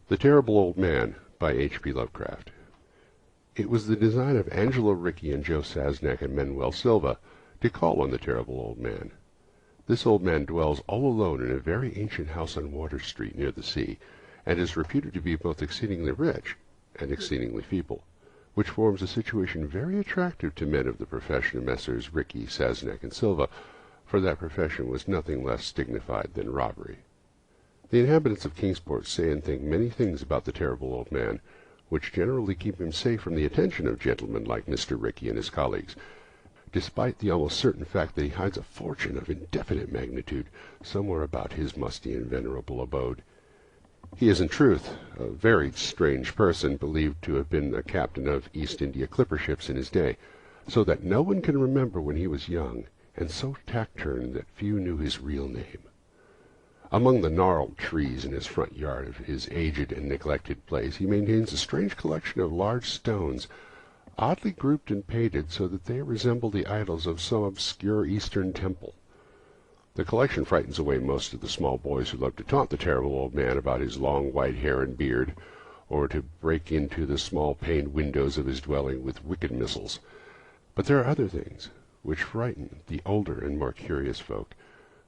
The Terrible Old Man by H.P. Lovecraft. It was the design of Angelo Ricci and Joe Sasnak and Manuel Silva to call on the Terrible Old Man. This old man dwells all alone in a very ancient house on Water Street near the sea, and is reputed to be both exceedingly rich and exceedingly feeble, which forms a situation very attractive to men of the profession of Messrs. Ricci, Sasnak, and Silva, for that profession was nothing less dignified than robbery. The inhabitants of Kingsport say and think many things about the Terrible Old Man, which generally keep him safe from the attention of gentlemen like Mr. Ricci and his colleagues, despite the almost certain fact that he hides a fortune of indefinite magnitude somewhere about his musty and venerable abode. He is in truth a very strange person, believed to have been a captain of East India clipper ships in his day, so that no one can remember when he was young, and so taciturn that few knew his real name. Among the gnarled trees in his front yard of his aged and neglected place he maintains a strange collection of large stones, oddly grouped and painted so that they resemble the idols of some obscure Eastern temple. The collection frightens away most of the small boys who love to taunt the Terrible Old Man about his long white hair and beard, or to break into the small paned windows of his dwelling with wicked missiles. But there are other things which frighten the older and more curious folk,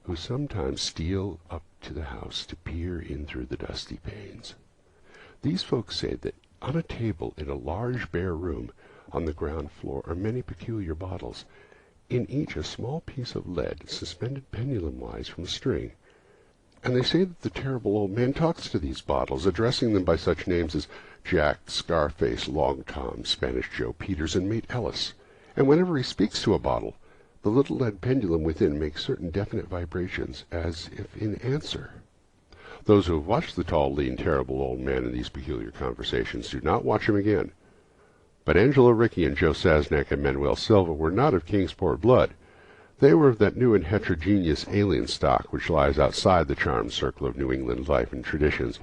who sometimes steal up to the house to peer in through the dusty panes. These folks say that on a table in a large bare room on the ground floor are many peculiar bottles, in each a small piece of lead suspended pendulum-wise from a string. And they say that the Terrible Old Man talks to these bottles, addressing them by such names as Jack, Scarface, Long Tom, Spanish Joe, Peters, and Mate Ellis. And whenever he speaks to a bottle, the little lead pendulum within makes certain definite vibrations, as if in answer. Those who have watched the tall, lean, terrible old man in these peculiar conversations do not watch him again. But Angelo Ricci and Joe Sasnak and Manuel Silva were not of Kingsport blood. They were of that new and heterogeneous alien stock which lies outside the charmed circle of New England life and traditions,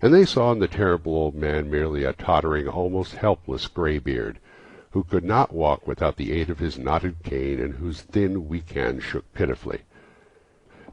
and they saw in the Terrible Old Man merely a tottering, almost helpless graybeard, who could not walk without the aid of his knotted cane, and whose thin, weak hands shook pitifully.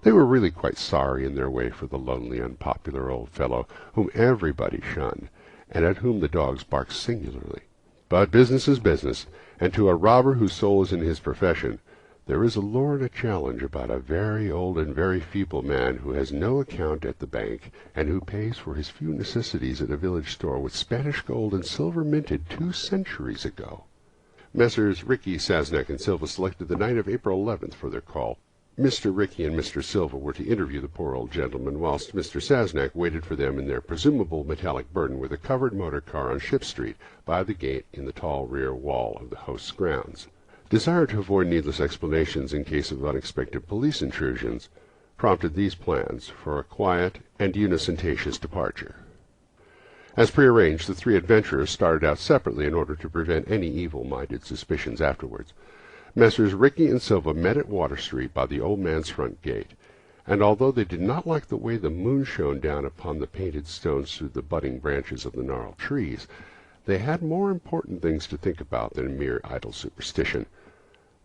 They were really quite sorry in their way for the lonely, unpopular old fellow, whom everybody shunned, and at whom the dogs barked singularly. But business is business, and to a robber whose soul is in his profession, there is a lure and a challenge about a very old and very feeble man who has no account at the bank, and who pays for his few necessities at a village store with Spanish gold and silver minted 2 centuries ago. Messrs. Ricci, Sasnak, and Silva selected the night of April 11th for their call. Mr. Ricci and Mr. Silva were to interview the poor old gentleman, whilst Mr. Sasnak waited for them in their presumable metallic burden with a covered motor car on Ship Street, by the gate in the tall rear wall of the host's grounds. Desire to avoid needless explanations in case of unexpected police intrusions prompted these plans for a quiet and unostentatious departure. As prearranged, the 3 adventurers started out separately in order to prevent any evil-minded suspicions afterwards. Messrs. Ricci and Silva met at Water Street by the old man's front gate, and although they did not like the way the moon shone down upon the painted stones through the budding branches of the gnarled trees, they had more important things to think about than mere idle superstition.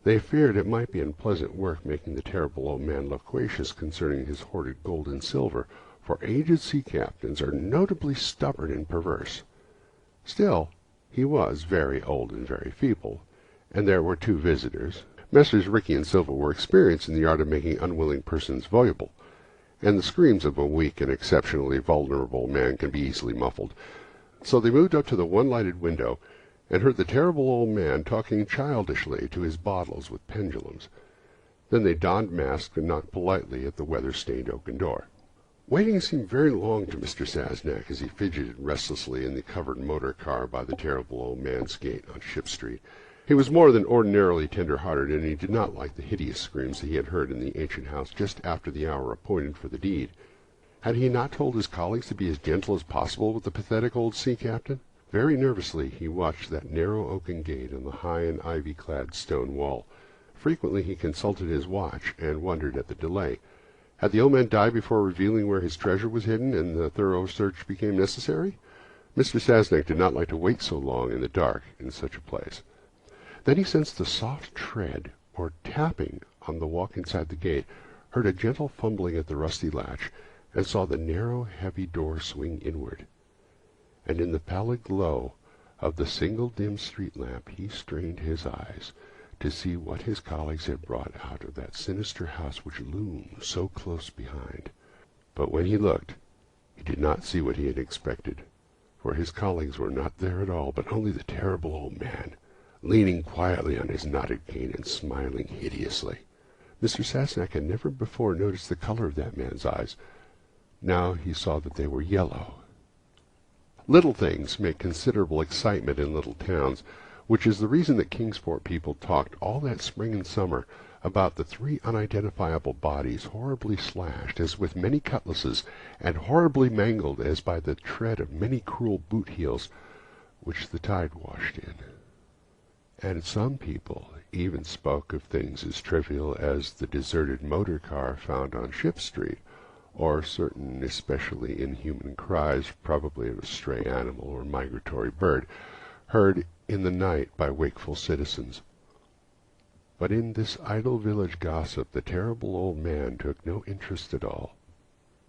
They feared it might be unpleasant work making the Terrible Old Man loquacious concerning his hoarded gold and silver, for aged sea captains are notably stubborn and perverse. Still, he was very old and very feeble, and there were 2 visitors. Messrs. Ricci and Silva were experienced in the art of making unwilling persons voluble, and the screams of a weak and exceptionally vulnerable man can be easily muffled. So they moved up to the one lighted window, and heard the Terrible Old Man talking childishly to his bottles with pendulums. Then they donned masks and knocked politely at the weather-stained oaken door. Waiting seemed very long to Mr. Sasnak as he fidgeted restlessly in the covered motor car by the Terrible Old Man's gate on Ship Street. He was more than ordinarily tender-hearted, and he did not like the hideous screams that he had heard in the ancient house just after the hour appointed for the deed. Had he not told his colleagues to be as gentle as possible with the pathetic old sea captain? Very nervously he watched that narrow oaken gate and the high and ivy-clad stone wall. Frequently he consulted his watch, and wondered at the delay. Had the old man died before revealing where his treasure was hidden, and the thorough search became necessary? Mr. Sasnak did not like to wait so long in the dark in such a place. Then he sensed a soft tread, or tapping, on the walk inside the gate, heard a gentle fumbling at the rusty latch, and saw the narrow, heavy door swing inward. and in the pallid glow of the single dim street lamp he strained his eyes to see what his colleagues had brought out of that sinister house which loomed so close behind. But when he looked, he did not see what he had expected, for his colleagues were not there at all, but only the terrible old man, leaning quietly on his knotted cane and smiling hideously. Mr. Sassenach had never before noticed the color of that man's eyes. Now he saw that they were yellow. Little things make considerable excitement in little towns, which is the reason that Kingsport people talked all that spring and summer about the 3 unidentifiable bodies horribly slashed as with many cutlasses, and horribly mangled as by the tread of many cruel boot heels which the tide washed in. And some people even spoke of things as trivial as the deserted motor car found on Ship Street, or certain especially inhuman cries, probably of a stray animal or migratory bird, heard in the night by wakeful citizens. But in this idle village gossip the terrible old man took no interest at all.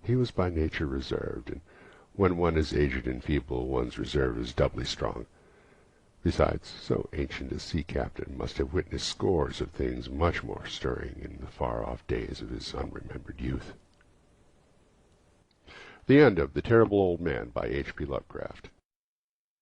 He was by nature reserved, and when one is aged and feeble, one's reserve is doubly strong. Besides, so ancient a sea captain must have witnessed scores of things much more stirring in the far-off days of his unremembered youth. The End of The Terrible Old Man by H.P. Lovecraft.